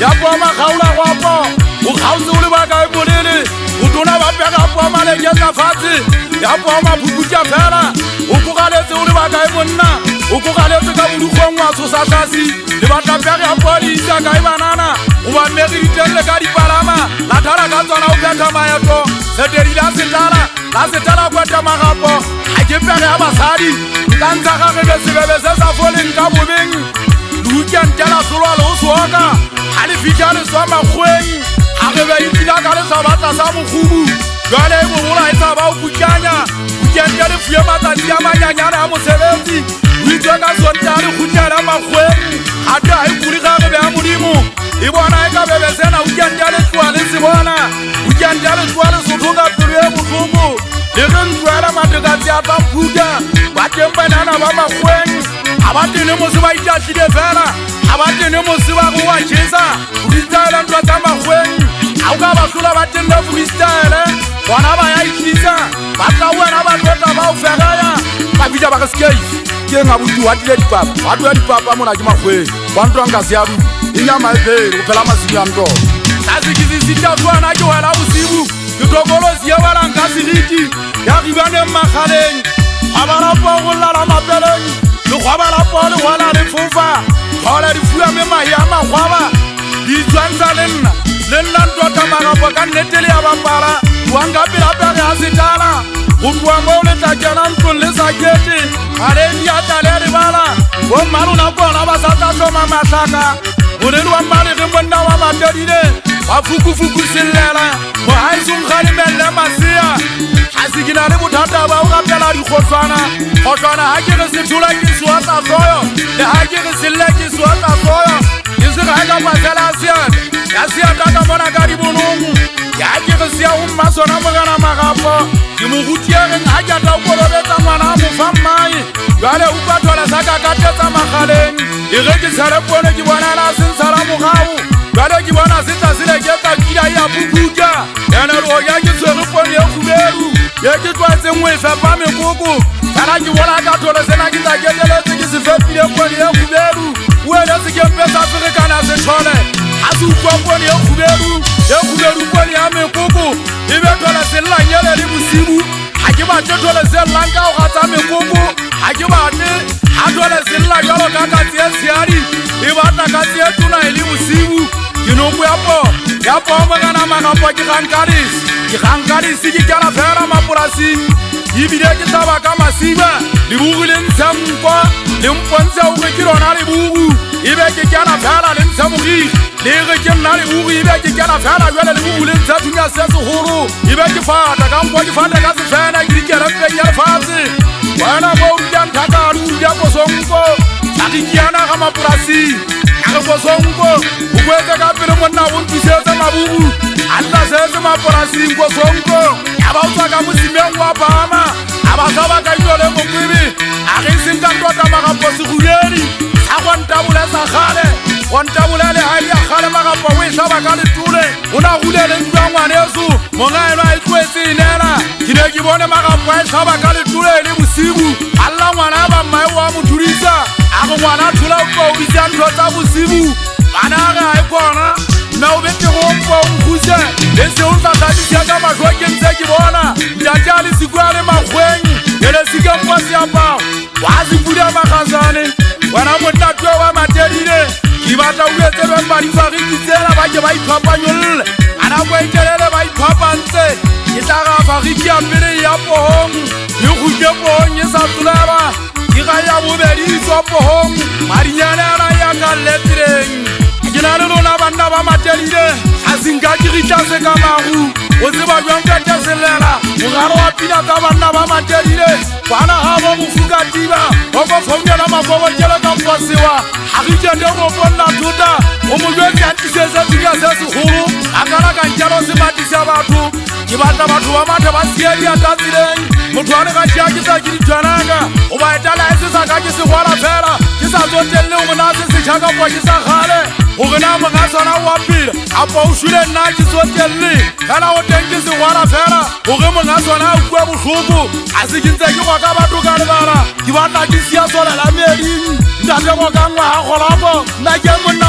ya po makgaola gwapo o kgaotse o le baka e bolele o tona ba pega po maleketsa fatshe ya po maphuputša fela o kogaletse o le baka e monna o kogaletse ka bodukgong wa tshosa tlase le batlapege ya po di isa ka e banana o ba mmegi ditelele ka dipalama la thara ka tswana o phetha maeto setedi la setala kweta magapo a ke pege ya basadi ka ntsha gage be sebebe se sa foleng ka bobeng lukiantela solwa le o soka ga le fitlha le swa makgweng a ge be ipila ka lesabatla sa mogubu jwale e bogola e tsa ba o putlanya putlante le fuye matsatsi a manyanyane a mosebetsi o itswe ka sonta le kgutlela makgweng gate a e kuli gage be ya modimo e bona e ka bebe sena ukiante le tloa le se bona ukiante le tloa le sotho ka pelo e botlhoko le ge ntloela matekatsi a tsampuka ba teng banana ba makgweng ga ba tene mose ba itatlhile fela ga ba tene mose ba go wa jesa freestyle ntwa tsa makgweng ga o ka ba tlola ba tenne freestyle bona ba ya itlisa ba tla wena ba tlota ba o fegaya ba bitša ba ge skate ke ngabutu wa tile dipapa wa tloya dipapa mona ke makgweng ba ntwang se yadu e nyama e pele go phela masimo ya ntona tlase ke sesita tshwana ke wela bosibu ke tokolosi e balang ka seriti ya gibaneng magaleng ga balapo go lala mapeleng le go balapo le gola le fofa tlhola di fuya me mahi a magwaba di tswantsha le nna ntota magapo ka nnete le ya bapala wanga pelapege ya setala go tloa mo le tla kena ntlong le sakete ga le diatale ya lebala bo mmalona bona ba sa tla tlhoma matlhaka boledi wa mmalege monna wa matedile ba fukufuku sellela mohaisong ga le mellele masea ga se ke na le bothata ba o rapela dikgotlwana kgotlwana ga ke re sethola ke sewa tsa soyo le ga ke re selle ke sewa tsa soyo ke se ga e ka pasela ya seata ka bona ka dibonong ya ke re sea go mma sona mogana magapo ke mogutiegeng ga ke ata o kolobetsa ngwana a mofa mmae jale o pathola sa ka katetsa magaleng e ge ke tshele pone ke bonala sentshara mogao jale ke bona se tla sele ke ka kila ya pupuka ene ro ya ke tshwere pone ya khuberu ye ke tlwatse ngwe e fepa mekoko kana ke bona ka thole sena ke tla keteletse ke se fepile pone ya khuberu o ele se ke mpesa ferekana se thole a se utlwa pone ya khuberu pone ya mekoko e be thole selanyele le bosibu ga ke batle thole sellang ka go gatsa mekoko ga ke batle a thole sella jalo ka katsi e tsheadi e batla katsi e tona e le bosibu ke noko ya po mogana magapo ke gankadisi ke kena fela mapolasing ebile ke taba ka masiba lebugu le ntsha mpa le mpontse gore ke lona lebugu ebe ke kena fela le ntsha mogigi le ge ke nna lebugu ebe ke kena fela jale lebugu le ntsha thunya se segolo ebe ke fata ka nkwa ke fata ka sefena ke dikelepeng ya lefatshe wena bo o rulang thakadi o rulia posonko a ke kiana ga mapolasing a ge posonko o kwetse ka pele monna go ntusetse mabugu a ntla setse mapolasing posonko ya ba o tswa ka mosimeng wa bama a ba sa ba ka itlole mokwebe a ge e seng ka ntota magapo seguledi sa go ntabole sa gale go ntabole le hai ya gale magapo o e tlhaba ka letole o na gule le ntwa ngwaneso mongaeno a e tlwetse inela ke ne ke bone magapo a e tlhaba ka letole le bosibu a lla ngwana ya bammae wa mo thudisa a go ngwana a thola o o bitsa ntho tsa bosibu bana a ge a e kona mme o bete go mpo o nkguse le se o tlatladisa ka matlho ke ntse ke bona ntate a le sikua le makgweng e le sike mpo seapao wa se pudia magazane wena montatue wa matedile ke batla o etse bempadifagikitsela ba ke ba iphapanyolole a nako e telele ba iphapantse ke tla ga fagiki ya pele ya pohong le kgutse pohong e sa tsoleba ke ga ya bobedi e tswa pohong madinyane ana ya ka letreng ke na le lona banna ba matedile a senka ke ritlase ka magu o tseba jwang ka teselela mogare wa pina tsa banna ba matedile bana ga bo mofukatiba o ko founela mafobokele ka mposewa a ritšende go ponna thota o mojwetse a tlisetse tsenya se segolo a kana ka nkelo se matisa batho ke batla batho ba mathe ba siedi a ka tseleng motho a le ga tšea ke sa ke ditshwanaka o ba etala e se sa ka ke segwala fela ke sa tsotelele o gona se setšhaka po ke sa gale o gena monga sona wa pele a po o šule nna ke tsotelele fela o teng ke segwala fela o ge monga sona a kua botlhoko a se ke ntse ke go ka batho ka lebala ke batla ke sia solela meding ntate go ka ngwaga golapo nna ke monna